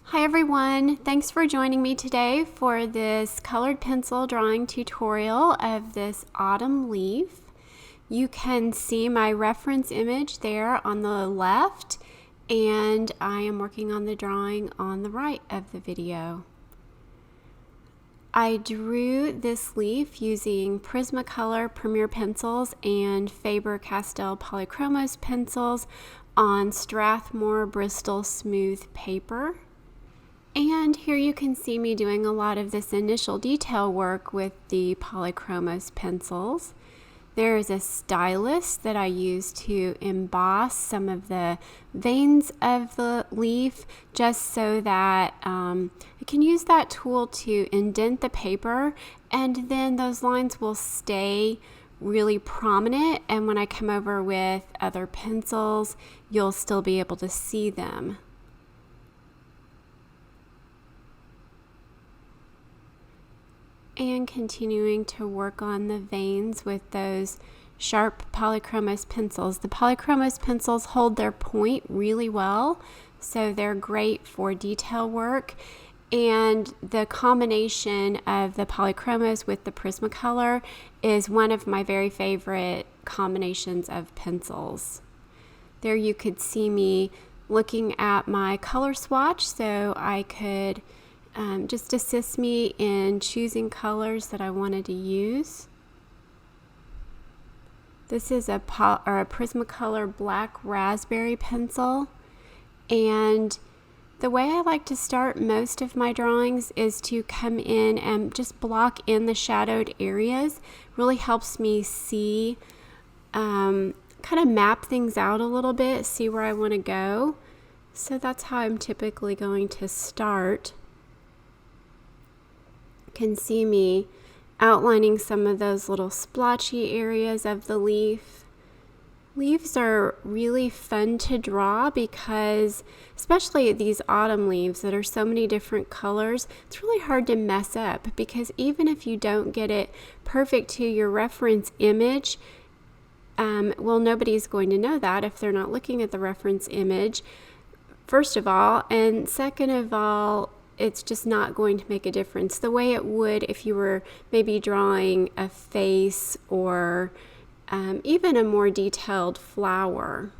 Hi everyone, thanks for joining me today for this colored pencil drawing tutorial of this autumn leaf. You can see my reference image there on the left, and I am working on the drawing on the right of the video. I drew this leaf using Prismacolor Premier pencils and Faber-Castell Polychromos pencils on Strathmore Bristol Smooth paper. And here you can see me doing a lot of this initial detail work with the Polychromos pencils. There is a stylus that I use to emboss some of the veins of the leaf, just so that I can use that tool to indent the paper, and then those lines will stay really prominent, and when I come over with other pencils, you'll still be able to see them. And continuing to work on the veins with those sharp Polychromos pencils. The Polychromos pencils hold their point really well, so they're great for detail work. And the combination of the Polychromos with the Prismacolor is one of my very favorite combinations of pencils. There you could see me looking at my color swatch, so I could just assist me in choosing colors that I wanted to use. This is a Prismacolor Black Raspberry pencil, and the way I like to start most of my drawings is to come in and just block in the shadowed areas. Really helps me see, kind of map things out a little bit, see where I want to go. So that's how I'm typically going to start. Can see me outlining some of those little splotchy areas of the leaf. Leaves are really fun to draw because, especially these autumn leaves that are so many different colors, it's really hard to mess up, because even if you don't get it perfect to your reference image, well, nobody's going to know that if they're not looking at the reference image, first of all, and second of all, it's just not going to make a difference the way it would if you were maybe drawing a face or even a more detailed flower.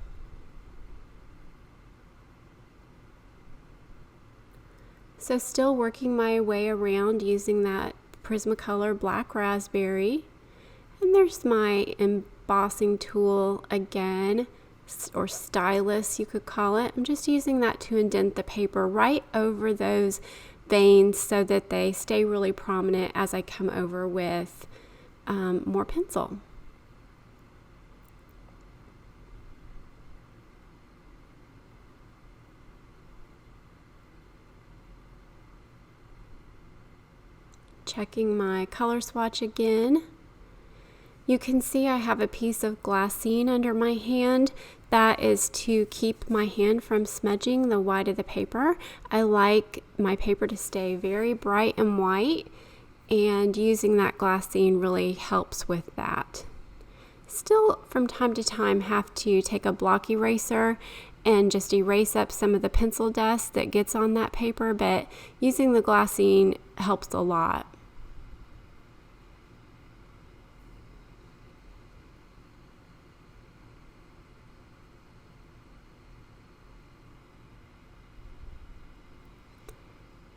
So still working my way around using that Prismacolor Black Raspberry. And there's my embossing tool again, or stylus you could call it. I'm just using that to indent the paper right over those veins so that they stay really prominent as I come over with more pencil. Checking my color swatch again. You can see I have a piece of glassine under my hand. That is to keep my hand from smudging the white of the paper. I like my paper to stay very bright and white, and using that glassine really helps with that. Still, from time to time, have to take a block eraser and just erase up some of the pencil dust that gets on that paper, but using the glassine helps a lot.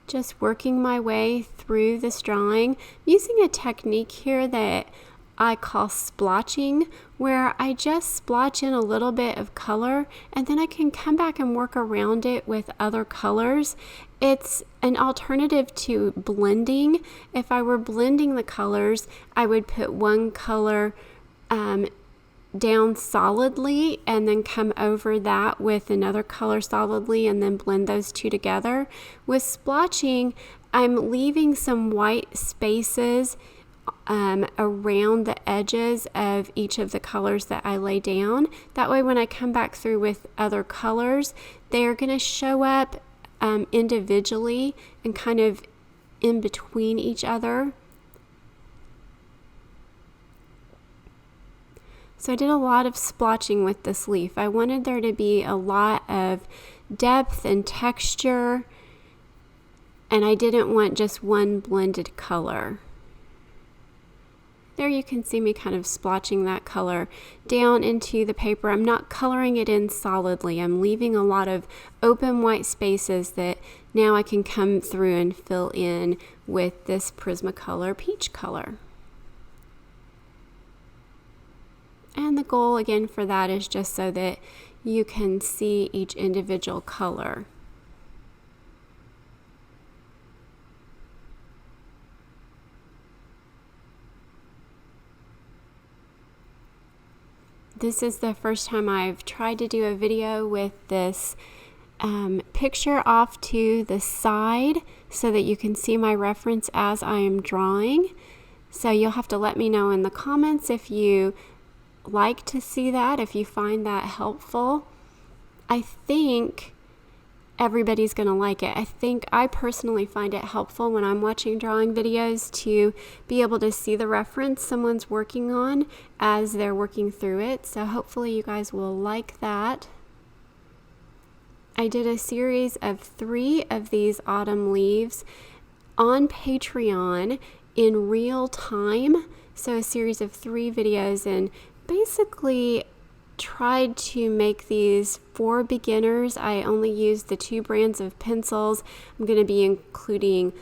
Just working my way through this drawing, using a technique here that I call splotching, where I just splotch in a little bit of color and then I can come back and work around it with other colors. It's an alternative to blending. If I were blending the colors, I would put one color down solidly and then come over that with another color solidly and then blend those two together. With splotching, I'm leaving some white spaces around the edges of each of the colors that I lay down. That way when I come back through with other colors, they're going to show up individually and kind of in between each other. So I did a lot of splotching with this leaf. I wanted there to be a lot of depth and texture and I didn't want just one blended color. There you can see me kind of splotching that color down into the paper. I'm not coloring it in solidly. I'm leaving a lot of open white spaces that now I can come through and fill in with this Prismacolor peach color. And the goal again for that is just so that you can see each individual color. This is the first time I've tried to do a video with this picture off to the side so that you can see my reference as I am drawing. So you'll have to let me know in the comments if you like to see that, if you find that helpful. I think everybody's going to like it. I personally find it helpful when I'm watching drawing videos to be able to see the reference someone's working on as they're working through it. So hopefully you guys will like that. I did a series of 3 of these autumn leaves on Patreon in real time. So a series of 3 videos, and basically tried to make these for beginners. I only used the 2 brands of pencils. I'm going to be including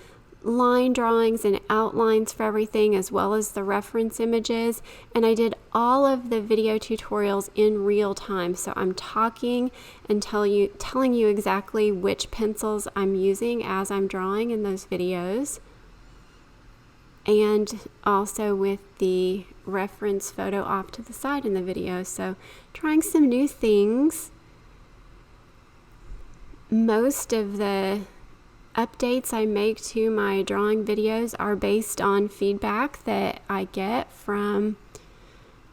line drawings and outlines for everything, as well as the reference images. And I did all of the video tutorials in real time. So I'm talking and telling you exactly which pencils I'm using as I'm drawing in those videos. And also with the reference photo off to the side in the video. So trying some new things. Most of the updates I make to my drawing videos are based on feedback that I get from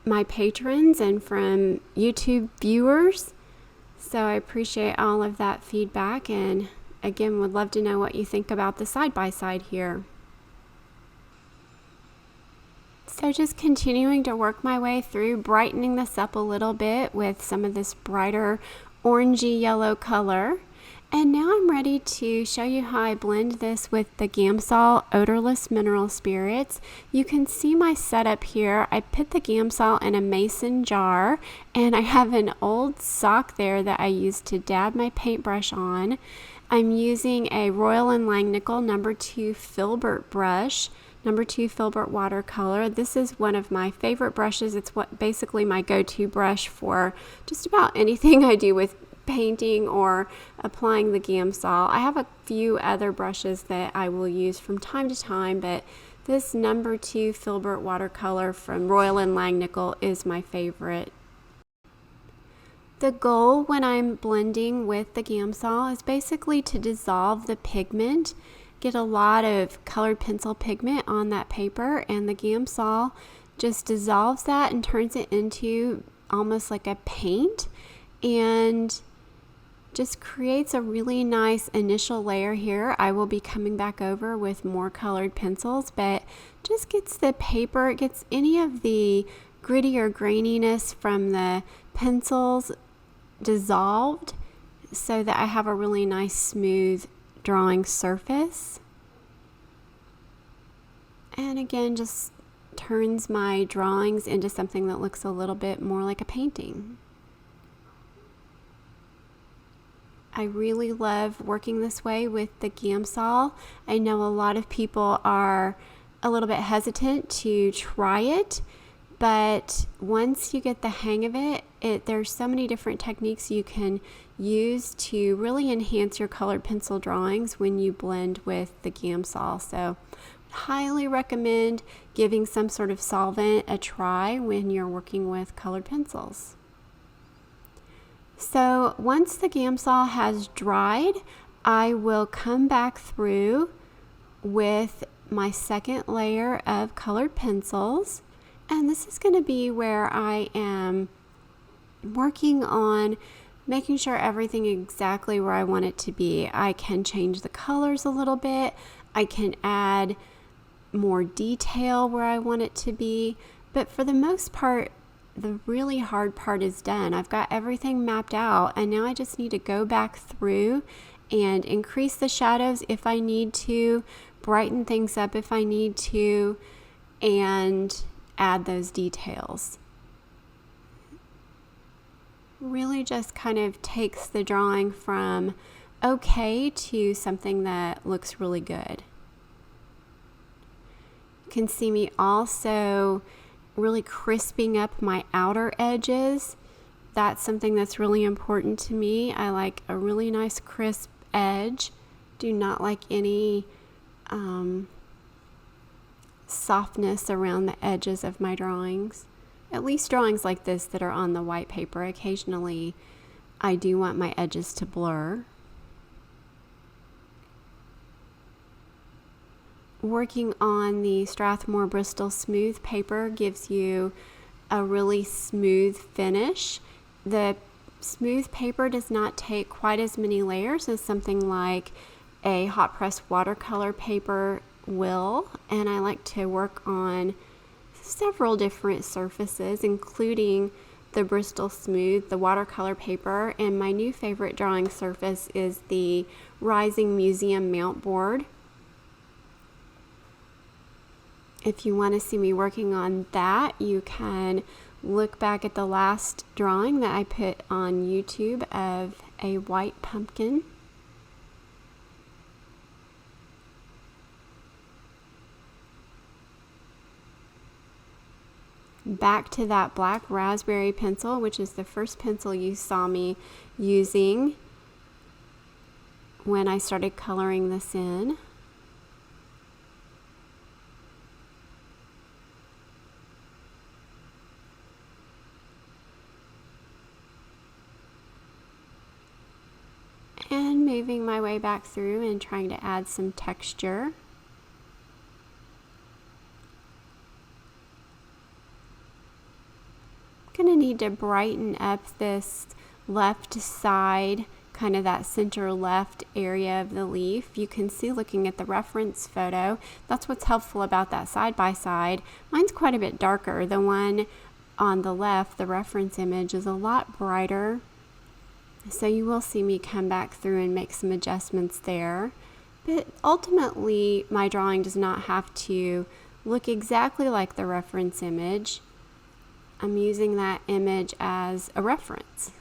my patrons and from YouTube viewers. So I appreciate all of that feedback, and again would love to know what you think about the side-by-side here. So just continuing to work my way through, brightening this up a little bit with some of this brighter orangey yellow color. And now I'm ready to show you how I blend this with the Gamsol Odorless Mineral Spirits. You can see my setup here. I put the Gamsol in a mason jar, and I have an old sock there that I used to dab my paintbrush on. I'm using a Royal & Langnickel No. 2 Filbert brush. No. 2 Filbert watercolor. This is one of my favorite brushes. It's basically my go-to brush for just about anything I do with painting or applying the Gamsol. I have a few other brushes that I will use from time to time, but this No. 2 Filbert watercolor from Royal & Langnickel is my favorite. The goal when I'm blending with the Gamsol is basically to dissolve the pigment, get a lot of colored pencil pigment on that paper, and the Gamsol just dissolves that and turns it into almost like a paint, and just creates a really nice initial layer here. I will be coming back over with more colored pencils, but just gets the paper, it gets any of the gritty or graininess from the pencils dissolved so that I have a really nice smooth drawing surface. And again, just turns my drawings into something that looks a little bit more like a painting. I really love working this way with the Gamsol. I know a lot of people are a little bit hesitant to try it, but once you get the hang of it, there's so many different techniques you can use to really enhance your colored pencil drawings when you blend with the Gamsol. So highly recommend giving some sort of solvent a try when you're working with colored pencils. So once the Gamsol has dried, I will come back through with my second layer of colored pencils, and this is going to be where I am working on making sure everything exactly where I want it to be. I can change the colors a little bit, I can add more detail where I want it to be, but for the most part the really hard part is done. I've got everything mapped out, and now I just need to go back through and increase the shadows if I need to, brighten things up if I need to, and add those details. Really just kind of takes the drawing from okay to something that looks really good. You can see me also really crisping up my outer edges. That's something that's really important to me. I like a really nice crisp edge. Do not like any softness around the edges of my drawings. At least drawings like this that are on the white paper. Occasionally I do want my edges to blur. Working on the Strathmore Bristol Smooth paper gives you a really smooth finish. The smooth paper does not take quite as many layers as something like a hot press watercolor paper will, and I like to work on several different surfaces, including the Bristol Smooth, the watercolor paper, and my new favorite drawing surface is the Rising Museum Mount Board. If you want to see me working on that, you can look back at the last drawing that I put on YouTube of a white pumpkin. Back to that black raspberry pencil, which is the first pencil you saw me using when I started coloring this in. And moving my way back through and trying to add some texture. Going to need to brighten up this left side, kind of that center left area of the leaf. You can see looking at the reference photo, that's what's helpful about that side by side. Mine's quite a bit darker. The one on the left, the reference image, is a lot brighter. So you will see me come back through and make some adjustments there. But ultimately, my drawing does not have to look exactly like the reference image. I'm using that image as a reference.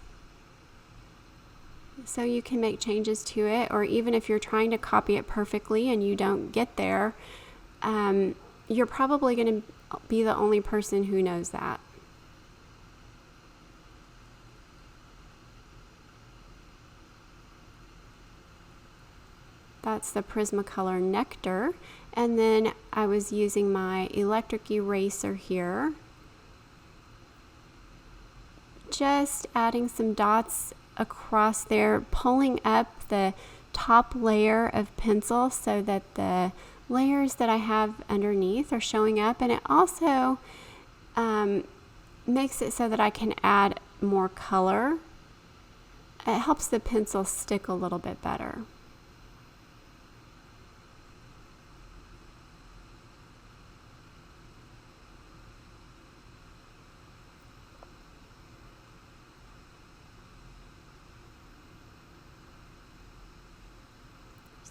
So you can make changes to it, or even if you're trying to copy it perfectly and you don't get there, you're probably going to be the only person who knows that. That's the Prismacolor Nectar, and then I was using my electric eraser here, just adding some dots across there, pulling up the top layer of pencil so that the layers that I have underneath are showing up, and it also makes it so that I can add more color. It helps the pencil stick a little bit better.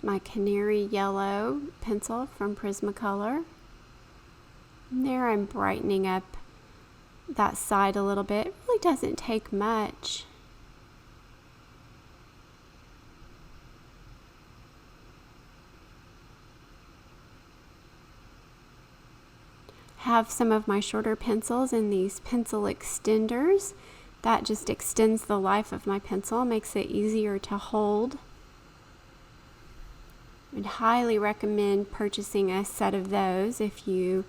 My canary yellow pencil from Prismacolor. And there I'm brightening up that side a little bit. It really doesn't take much. Have some of my shorter pencils in these pencil extenders. That just extends the life of my pencil, makes it easier to hold. I'd highly recommend purchasing a set of those if you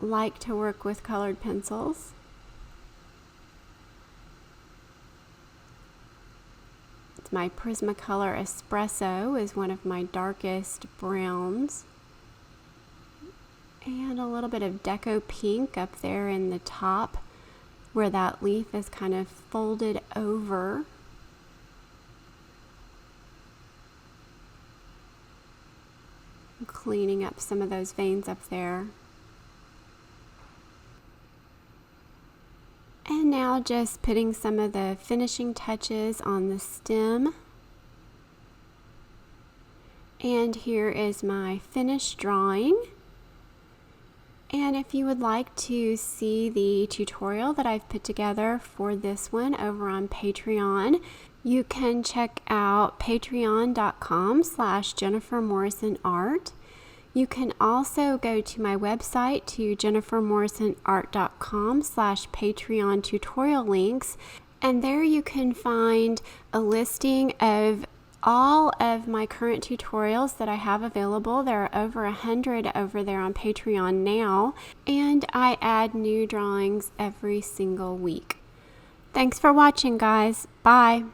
like to work with colored pencils. It's my Prismacolor Espresso is one of my darkest browns. And a little bit of Deco Pink up there in the top where that leaf is kind of folded over. Cleaning up some of those veins up there. And now just putting some of the finishing touches on the stem. And here is my finished drawing. And if you would like to see the tutorial that I've put together for this one over on Patreon, you can check out patreon.com/JenniferMorrisonArt. You can also go to my website to jennifermorrisonart.com/Patreon tutorial links, and there you can find a listing of all of my current tutorials that I have available. There are over 100 over there on Patreon now, and I add new drawings every single week. Thanks for watching, guys. Bye.